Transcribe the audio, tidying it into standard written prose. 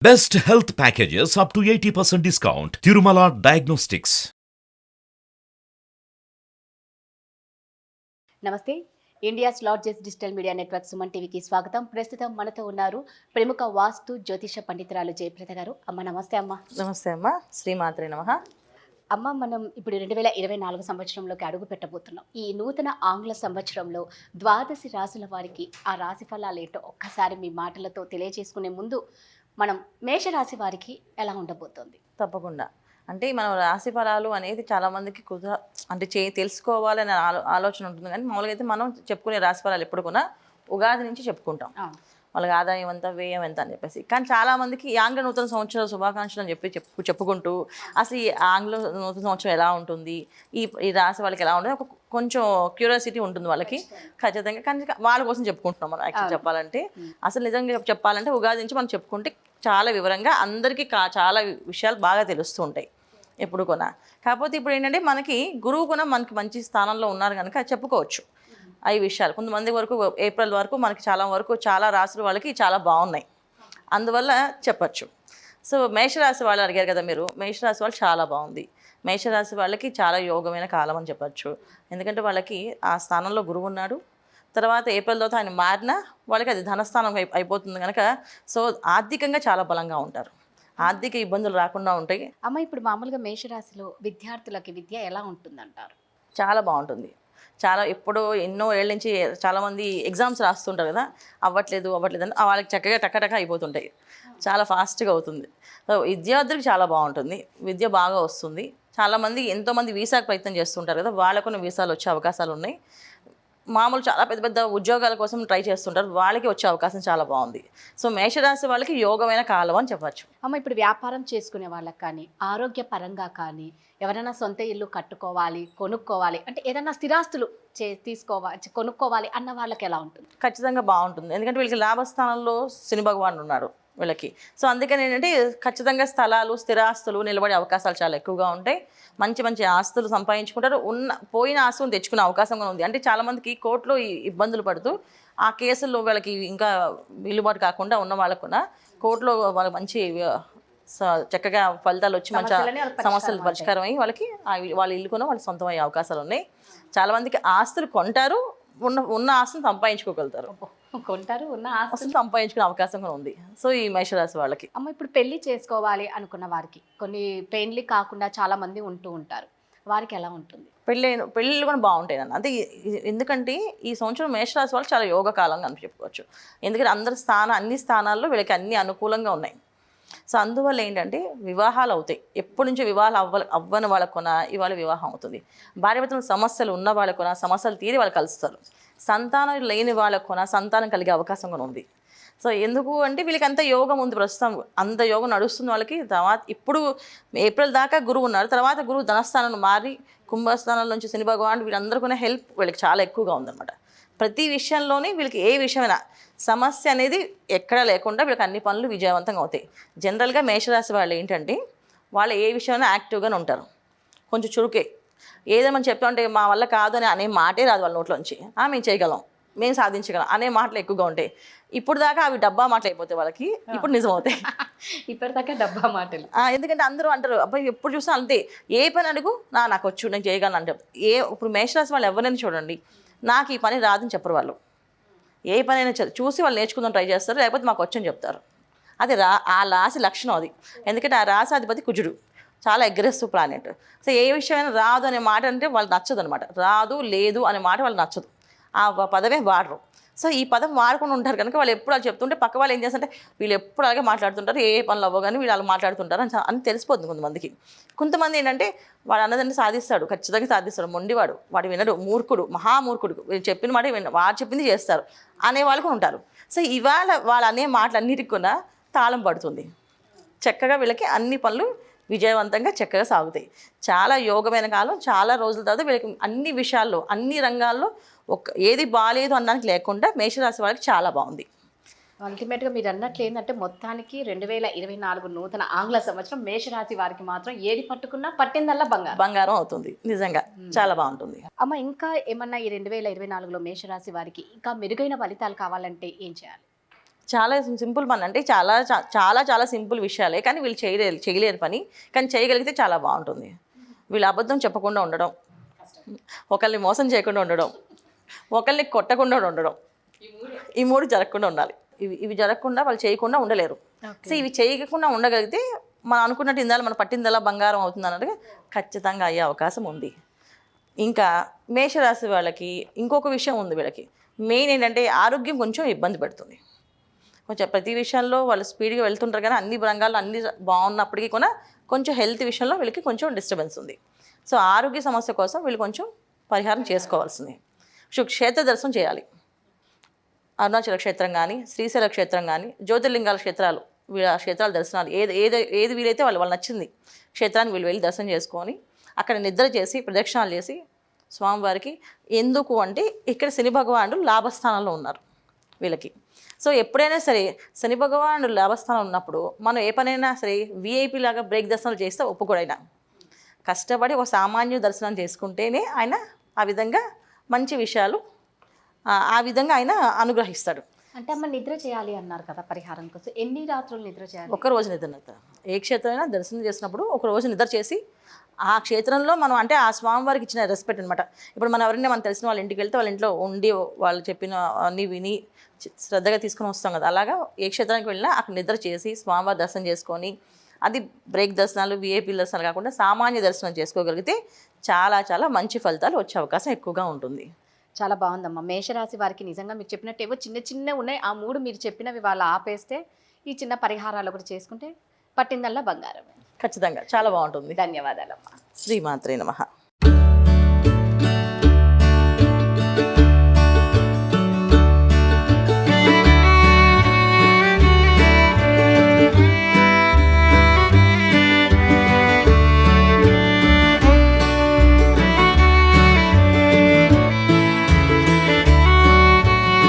Best health packages up to 80% discount. Tirumala Diagnostics. నమస్తే. India's largest digital media network Suman టీవీకి స్వాగతం. ప్రస్తుతం మనతో ఉన్నారు ప్రముఖ వాస్తు జ్యోతిష పండితురాలు జయప్రద గారు. అమ్మ నమస్తే అమ్మ. నమస్తే అమ్మ. శ్రీమాత్రే నమః. అమ్మ, మనం ఇప్పుడు 2024 సంవత్సరంలోకి అడుగు పెట్టబోతున్నాం. ఈ నూతన ఆంగ్ల సంవత్సరంలో ద్వాదశి రాశుల వారికి ఆ రాశి ఫలాలు ఏంటో ఒక్కసారి మీ మాటలతో తెలియజేసుకునే ముందు మనం మేషరాశి వారికి ఎలా ఉండబోతోంది? తప్పకుండా. అంటే మనం రాశి ఫలాలు అనేది చాలామందికి అంటే తెలుసుకోవాలనే ఆలోచన ఉంటుంది, కానీ మామూలుగా అయితే మనం చెప్పుకునే రాశి ఫలాలు ఎప్పుడు కూడా ఉగాది నుంచి చెప్పుకుంటాం. వాళ్ళకి ఆదాయం ఎంత, వ్యయం ఎంత అని చెప్పేసి. కానీ చాలామందికి ఈ ఆంగ్ల నూతన సంవత్సర శుభాకాంక్షలు అని చెప్పుకుంటూ అసలు ఈ ఆంగ్ల నూతన సంవత్సరం ఎలా ఉంటుంది, ఈ రాశి వాళ్ళకి ఎలా ఉంటుంది, కొంచెం క్యూరియాసిటీ ఉంటుంది వాళ్ళకి ఖచ్చితంగా. కానీ వాళ్ళ కోసం చెప్పుకుంటున్నాం మనం. యాక్చువల్ చెప్పాలంటే అసలు నిజంగా చెప్పాలంటే ఉగాది నుంచి మనం చెప్పుకుంటే చాలా వివరంగా అందరికీ చాలా విషయాలు బాగా తెలుస్తూ ఉంటాయి ఎప్పుడు కూడా. కాకపోతే ఇప్పుడు ఏంటంటే మనకి గురువు కూడా మనకి మంచి స్థానంలో ఉన్నారు కనుక చెప్పుకోవచ్చు ఈ విషయాలు. కొంతమంది వరకు ఏప్రిల్ వరకు మనకి చాలా రాశుల వాళ్ళకి చాలా బాగున్నాయి, అందువల్ల చెప్పచ్చు. సో మేషరాశి వాళ్ళు అడిగారు కదా మీరు. మేషరాశి వాళ్ళు చాలా బాగుంది. మేషరాశి వాళ్ళకి చాలా యోగమైన కాలం అని చెప్పచ్చు. ఎందుకంటే వాళ్ళకి ఆ స్థానంలో గురువు ఉన్నాడు. తర్వాత ఏప్రిల్ తర్వాత ఆయన మారినా వాళ్ళకి అది ధనస్థానం అయిపోతుంది కనుక సో ఆర్థికంగా చాలా బలంగా ఉంటారు. ఆర్థిక ఇబ్బందులు రాకుండా ఉంటాయి. అమ్మ, ఇప్పుడు మామూలుగా మేషరాశిలో విద్యార్థులకి విద్య ఎలా ఉంటుందంటారు? చాలా బాగుంటుంది. ఎప్పుడో ఎన్నో ఏళ్ళ నుంచి చాలామంది ఎగ్జామ్స్ రాస్తుంటారు కదా, అవ్వట్లేదు అని వాళ్ళకి చక్కగా టక్కటక్క అయిపోతుంటాయి, చాలా ఫాస్ట్గా అవుతుంది. సో విద్యార్థులకు చాలా బాగుంటుంది, విద్య బాగా వస్తుంది. చాలామంది ఎంతోమంది వీసాకు ప్రయత్నం చేస్తుంటారు కదా, వాళ్ళకు వీసాలు వచ్చే అవకాశాలు ఉన్నాయి. మామూలు చాలా పెద్ద పెద్ద ఉద్యోగాల కోసం ట్రై చేస్తుంటారు, వాళ్ళకి వచ్చే అవకాశం చాలా బాగుంది. సో మేషరాశి వాళ్ళకి యోగమైన కాలం అని చెప్పచ్చు. అమ్మ, ఇప్పుడు వ్యాపారం చేసుకునే వాళ్ళకి కానీ, ఆరోగ్య పరంగా కానీ, ఎవరైనా సొంత ఇల్లు కట్టుకోవాలి, కొనుక్కోవాలి అంటే ఏదైనా స్థిరాస్తులు కొనుక్కోవాలి అన్న వాళ్ళకి ఎలా ఉంటుంది? ఖచ్చితంగా బాగుంటుంది. ఎందుకంటే వీళ్ళకి లాభస్థానంలో శని భగవానుడు ఉన్నాడు వీళ్ళకి. సో అందుకని ఏంటంటే ఖచ్చితంగా స్థలాలు, స్థిరాస్తులు నిలబడే అవకాశాలు చాలా ఎక్కువగా ఉంటాయి. మంచి మంచి ఆస్తులు సంపాదించుకుంటారు. పోయిన ఆస్తులను తెచ్చుకునే అవకాశం కూడా ఉంది. అంటే చాలామందికి కోర్టులో ఇబ్బందులు పడుతూ ఆ కేసుల్లో వాళ్ళకి ఇంకా విలుబాటు కాకుండా ఉన్న వాళ్ళకు కూడా కోర్టులో వాళ్ళకి మంచి చక్కగా ఫలితాలు వచ్చి మంచి సమస్యలు పరిష్కారం అయ్యి వాళ్ళకి వాళ్ళ ఇల్లు కూడా వాళ్ళకి సొంతం అయ్యే అవకాశాలు ఉన్నాయి. చాలామందికి ఆస్తులు కొంటారు, ఉన్న ఆస్తులు సంపాదించుకోగలుగుతారు. ఉన్న ఆస్తులు సంపాదించుకునే అవకాశం కూడా ఉంది. సో ఈ మేషరాశి వాళ్ళకి. అమ్మ, ఇప్పుడు పెళ్లి చేసుకోవాలి అనుకున్న వారికి కొన్ని పెళ్లి కాకుండా చాలా మంది ఉంటూ ఉంటారు, వారికి ఎలా ఉంటుంది? పెళ్ళిళ్ళు కూడా బాగుంటాయి అన్న. అంటే ఎందుకంటే ఈ సంవత్సరం మేషరాశి వాళ్ళు చాలా యోగ కాలంగా అని చెప్పుకోవచ్చు. ఎందుకంటే అన్ని స్థానాల్లో వీళ్ళకి అన్ని అనుకూలంగా ఉన్నాయి. సో అందువల్ల ఏంటంటే వివాహాలు అవుతాయి. ఎప్పటి నుంచో వివాహాలు అవ్వని వాళ్ళకున్న ఇవాళ వివాహం అవుతుంది. భార్యాభర్తల సమస్యలు ఉన్న వాళ్ళకున్న సమస్యలు తీరి వాళ్ళు కలుస్తారు. సంతానం లేని వాళ్ళకున్న సంతానం కలిగే అవకాశం కూడా ఉంది. సో ఎందుకు అంటే వీళ్ళకి అంత యోగం ఉంది, ప్రస్తుతం అంత యోగం నడుస్తుంది వాళ్ళకి. తర్వాత ఇప్పుడు ఏప్రిల్ దాకా గురువు ఉన్నారు, తర్వాత గురువు ధనస్థానం మారి కుంభస్థానం నుంచి శని భగవాన్ వీళ్ళందరికీ హెల్ప్ వీళ్ళకి చాలా ఎక్కువగా ఉందన్నమాట. ప్రతి విషయంలోనే వీళ్ళకి ఏ విషయమైనా సమస్య అనేది ఎక్కడా లేకుండా వీళ్ళకి అన్ని పనులు విజయవంతంగా అవుతాయి. జనరల్గా మేషరాశి వాళ్ళు ఏంటంటే వాళ్ళు ఏ విషయమైనా యాక్టివ్గానే ఉంటారు, కొంచెం చురుకే. ఏదో మనం చెప్తా ఉంటే మా వల్ల కాదు అని అనే మాటే రాదు వాళ్ళ నోట్లోంచి. మేము చేయగలం, మేము సాధించగలం అనే మాటలు ఎక్కువగా ఉంటాయి. ఇప్పుడు దాకా అవి డబ్బా మాటలు అయిపోతాయి వాళ్ళకి, ఇప్పుడు నిజం అవుతాయి. ఇప్పటిదాకా డబ్బా మాటలు. ఎందుకంటే అందరూ అంటారు అబ్బాయి ఎప్పుడు చూసినా అంతే, ఏ పని అడుగు నాకు వచ్చు, నేను చేయగలను అంటే. ఇప్పుడు మేషరాశి వాళ్ళు ఎవరైనా చూడండి, నాకు ఈ పని రాదని చెప్పరు వాళ్ళు. ఏ పనైనా చూసి వాళ్ళు నేర్చుకుందాం ట్రై చేస్తారు, లేకపోతే మాకు వచ్చని చెప్తారు. అది ఆ రాశి లక్షణం అది. ఎందుకంటే ఆ రాశి అధిపతి కుజుడు, చాలా అగ్రెసివ్ ప్లానెట్. సో ఏ విషయమైనా రాదు అనే మాట అంటే వాళ్ళు నచ్చదు అనమాట. రాదు లేదు అనే మాట వాళ్ళు నచ్చదు, ఆ పదమే వాడరు. సో ఈ పదం వాడుకొని ఉంటారు కనుక వాళ్ళు ఎప్పుడు వాళ్ళు చెప్తుంటే పక్క వాళ్ళు ఏం చేస్తారంటే వీళ్ళు ఎప్పుడు అలాగే మాట్లాడుతుంటారు, ఏ పనులు అవ్వగానే వీళ్ళు అలా మాట్లాడుతుంటారు అని తెలిసిపోతుంది కొంతమందికి. కొంతమంది ఏంటంటే వాడు అన్నదంటే సాధిస్తాడు, ఖచ్చితంగా సాధిస్తాడు, మొండివాడు, వాడు వినడు, మూర్ఖుడు, మహామూర్ఖుడు, వీళ్ళు చెప్పిన మాట వాడు చెప్పింది చేస్తారు అనే వాళ్ళు కూడా ఉంటారు. సో ఇవాళ వాళ్ళు అనే మాటలన్నిటికి కూడా తాళం పడుతుంది. చక్కగా వీళ్ళకి అన్ని పనులు విజయవంతంగా చక్కగా సాగుతాయి. చాలా యోగమైన కాలం. చాలా రోజుల తర్వాత వీళ్ళకి అన్ని విషయాల్లో అన్ని రంగాల్లో ఏది బాగాలేదు అనడానికి లేకుండా మేషరాశి వాళ్ళకి చాలా బాగుంది. అల్టిమేట్గా మీరు అన్నట్లు ఏంటంటే మొత్తానికి 2024 నూతన ఆంగ్ల సంవత్సరం మేషరాశి వారికి మాత్రం ఏది పట్టుకున్నా పట్టిందల్లా బంగారం అవుతుంది. నిజంగా చాలా బాగుంటుంది. అమ్మ, ఇంకా ఏమన్నా ఈ 2024లో మేషరాశి వారికి ఇంకా మెరుగైన ఫలితాలు కావాలంటే ఏం చేయాలి? చాలా సింపుల్ పని, అంటే చాలా చాలా చాలా సింపుల్ విషయాలే, కానీ వీళ్ళు చేయలేరు పని, కానీ చేయగలిగితే చాలా బాగుంటుంది. వీళ్ళు అబద్ధం చెప్పకుండా ఉండడం, ఒకరిని మోసం చేయకుండా ఉండడం, ఒకరిని కొట్టకుండా ఉండడం, ఈ మూడు జరగకుండా ఉండాలి. ఇవి జరగకుండా వాళ్ళు చేయకుండా ఉండలేరు. సో ఇవి చేయకుండా ఉండగలిగితే మనం అనుకున్నట్టు ఇందాల మనం పట్టిందలా బంగారం అవుతుంది అన్నట్టుగా ఖచ్చితంగా అయ్యే అవకాశం ఉంది. ఇంకా మేషరాశి వాళ్ళకి ఇంకొక విషయం ఉంది. వీళ్ళకి మెయిన్ ఏంటంటే ఆరోగ్యం కొంచెం ఇబ్బంది పెడుతుంది. కొంచెం ప్రతి విషయంలో వాళ్ళు స్పీడ్గా వెళ్తుంటారు, కానీ అన్ని రంగాల్లో అన్ని బాగున్నప్పటికీ కూడా కొంచెం హెల్త్ విషయంలో వీళ్ళకి కొంచెం డిస్టర్బెన్స్ ఉంది. సో ఆరోగ్య సమస్య కోసం వీళ్ళు కొంచెం పరిహారం చేసుకోవాల్సింది. క్షేత్ర దర్శనం చేయాలి. అరుణాచల క్షేత్రం కానీ, శ్రీశైల క్షేత్రం కానీ, జ్యోతిర్లింగాల క్షేత్రాలు, వీళ్ళ క్షేత్రాల దర్శనాలు ఏది వీలైతే వాళ్ళు నచ్చింది క్షేత్రాన్ని వీళ్ళు వెళ్ళి దర్శనం చేసుకొని అక్కడ నిద్ర చేసి ప్రదక్షిణాలు చేసి స్వామివారికి. ఎందుకు అంటే ఇక్కడ శని భగవానుడు లాభస్థానంలో ఉన్నారు వీళ్ళకి. సో ఎప్పుడైనా సరే శని భగవానుడు లాభస్థానం ఉన్నప్పుడు మనం ఏ పనైనా సరే విఐపి లాగా బ్రేక్ దర్శనాలు చేస్తే ఒప్పుకోడైనా కష్టపడి ఒక సామాన్య దర్శనం చేసుకుంటేనే ఆయన ఆ విధంగా మంచి విషయాలు ఆ విధంగా ఆయన అనుగ్రహిస్తాడు. అంటే అమ్మ నిద్ర చేయాలి అన్నారు కదా పరిహారం కోసం, ఎన్ని రాత్రులు నిద్ర చేయాలి? ఒక రోజు నిద్ర. ఏ క్షేత్రమైనా దర్శనం చేసినప్పుడు ఒక రోజు నిద్ర చేసి ఆ క్షేత్రంలో మనం అంటే ఆ స్వామివారికి ఇచ్చిన రెస్పెక్ట్ అనమాట. ఇప్పుడు మనం ఎవరైనా మనం తెలిసిన వాళ్ళ ఇంటికి వెళ్తే వాళ్ళ ఇంట్లో ఉండి వాళ్ళు చెప్పిన అన్నీ విని శ్రద్ధగా తీసుకుని వస్తాం కదా, అలాగా ఏ క్షేత్రానికి వెళ్ళినా అక్కడ నిద్ర చేసి స్వామివారి దర్శనం చేసుకొని, అది బ్రేక్ దర్శనాలు విఐపీ దర్శనాలు కాకుండా సామాన్య దర్శనం చేసుకోగలిగితే చాలా చాలా మంచి ఫలితాలు వచ్చే అవకాశం ఎక్కువగా ఉంటుంది. చాలా బాగుందమ్మా. మేషరాశి వారికి నిజంగా మీరు చెప్పినట్టు ఏవో చిన్న చిన్న ఉన్నాయి, ఆ మూడు మీరు చెప్పినవి వాళ్ళు ఆపేస్తే ఈ చిన్న పరిహారాలు ఒకటి చేసుకుంటే పట్టిందల్లా బంగారం. ఖచ్చితంగా చాలా బాగుంటుంది. ధన్యవాదాలమ్మా. శ్రీమాత్రే నమః.